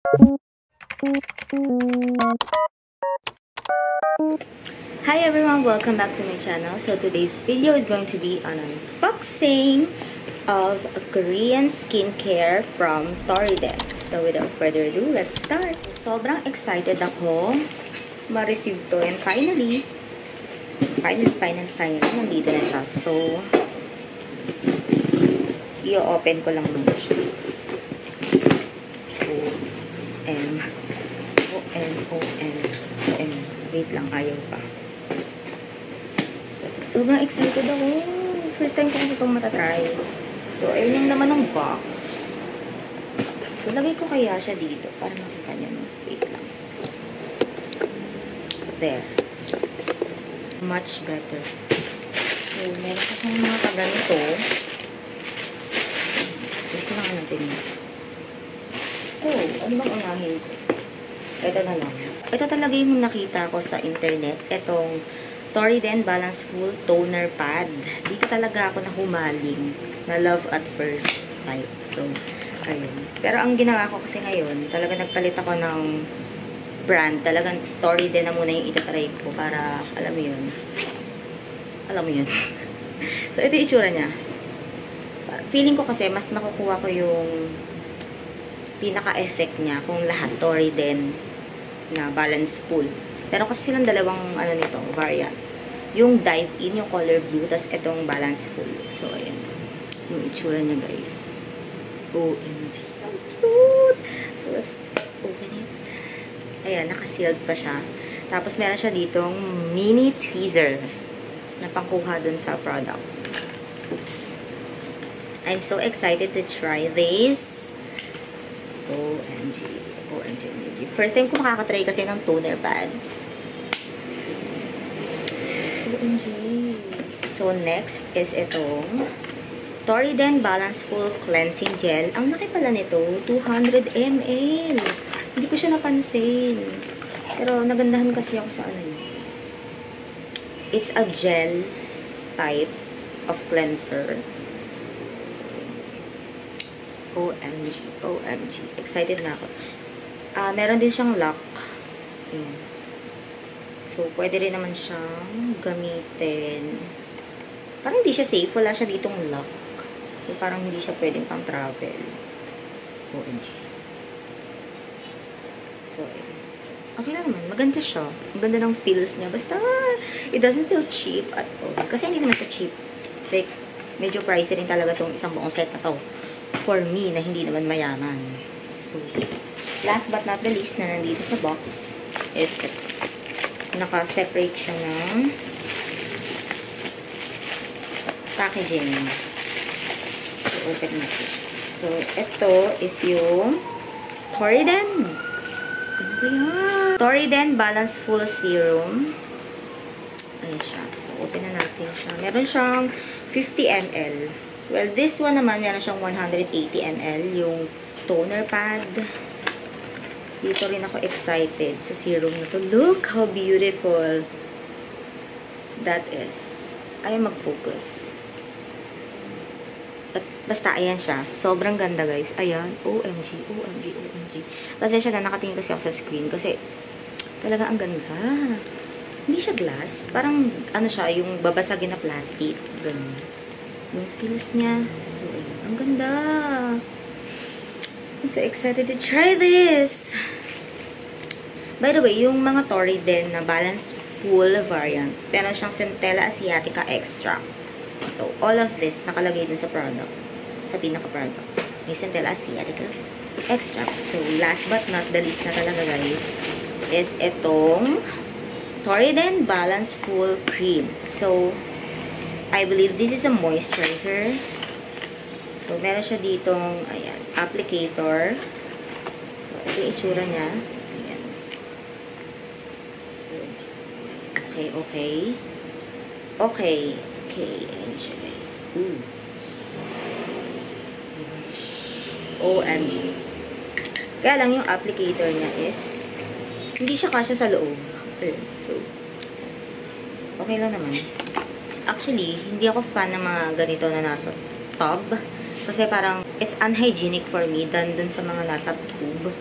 Hi everyone, welcome back to my channel. So today's video is going to be an unboxing of a Korean skincare from Toriden. So without further ado, let's start. Sobrang excited ako ma-receive to, and finally, nandito na siya. So, i-open ko lang muna siya. O-M. Wait lang, ayaw pa. Sobrang excited ako. First time ko kasi itong matatry. So, ayun yung naman ng box. So, lagay ko kaya siya dito para makita niyo. Wait lang. There. Much better. So, meron pa siyang mga kaganito. Gusto lang natin. So, ano bang unahin ko? Ito na lang. Ito talaga yung nakita ko sa internet. Itong Toriden Balance Full Toner Pad. Dito talaga ako nahumaling. Na love at first sight. So, ayun. Pero ang ginawa ko kasi ngayon, talaga nagpalit ako ng brand. Talagang Toriden na muna yung itatry ko para, alam mo yun. So, ito yung itsura niya. Feeling ko kasi, mas makukuha ko yung pinaka-effect niya kung lahat Toriden na balance full. Pero kasi silang dalawang nito, variant. Yung dive in, yung color blue, tas itong balance full. So, ayan. Yung itsura niya, guys. OMG. How cute! So, let's open it. Ayan, naka-sealed pa siya. Tapos, meron siya ditong mini tweezer na pangkuha dun sa product. Oops. I'm so excited to try this. OMG. First time ko makakatry kasi ng toner pads. OMG. So, next is itong Toriden Balance Full Cleansing Gel. Ang laki pala nito, 200 ml. Hindi ko siya napansin. Pero, nagandahan kasi ako sa It's a gel type of cleanser. OMG. Excited na ako. Meron din siyang lock. Ayan. So, pwede rin naman siyang gamitin. Parang hindi siya safe. Wala siya ditong lock. So, parang hindi siya pwedeng pang travel. OMG. So, ayan. Okay lang naman. Maganda siya. Maganda ng feels niya. Basta, it doesn't feel cheap at all. Kasi hindi naman siya cheap. Like, medyo pricey rin talaga itong isang buong set na to. For me, na hindi naman mayaman. So, last but not the least na nandito sa box is naka-separate siya ng packaging. So, open natin. So, ito is yung Toriden. Ano ba yan? Toriden Balance Full Serum. Ayan siya. So, open na natin siya. Meron siyang 50 ml. Well, this one naman, meron siyang 180 ml, yung toner pad. Dito rin ako excited sa serum na to. Look how beautiful that is. Ayaw mag-focus. At basta, ayan siya. Sobrang ganda, guys. Ayan. OMG. Kasi siya na nakatingin kasi ako sa screen. Kasi, talaga ang ganda. Hindi siya glass. Parang, siya, yung babasagin na plastic. Ganun. Yung feels niya. So, ang ganda. I'm so excited to try this. By the way, yung mga Toriden na balance full variant, meron siyang Centella Asiatica Extract. So, all of this nakalagay din sa product. Sa pinaka-product. May Centella Asiatica Extract. So, last but not the least na talaga, guys, is itong Toriden Balance Full Cream. So, I believe this is a moisturizer. So, meron siya ditong, ayan, applicator. So, ito yung itsura niya. Ayan. Okay. Ayan siya, guys. Ooh. OMG. Kaya lang yung applicator niya is, hindi siya kasya sa loob. Ayan. So, okay lang naman. Actually, hindi ako fan ng mga ganito na nasa tub. Kasi parang, it's unhygienic for me than dun sa mga nasa tube.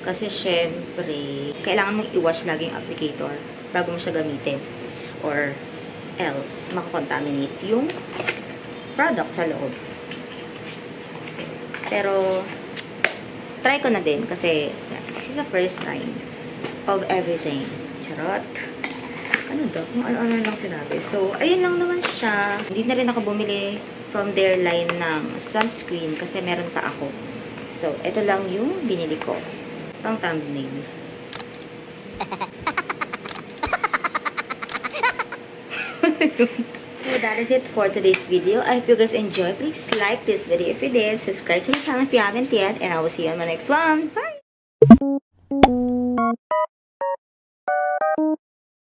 Kasi syempre, kailangan mong i-wash lagi yung applicator bago mo siya gamitin. Or else, makakontaminate yung product sa loob. Pero, try ko na din kasi this is the first time of everything. Charot. Ano daw? Kung ano-ano lang sinabi. So, ayun lang naman siya. Hindi na rin ako bumili from their line ng sunscreen kasi meron pa ako. So, ito lang yung binili ko. Pang thumbnail. So, that is it for today's video. I hope you guys enjoy. Please like this video if you did. Subscribe to my channel if you haven't yet. And I will see you on my next one. Bye!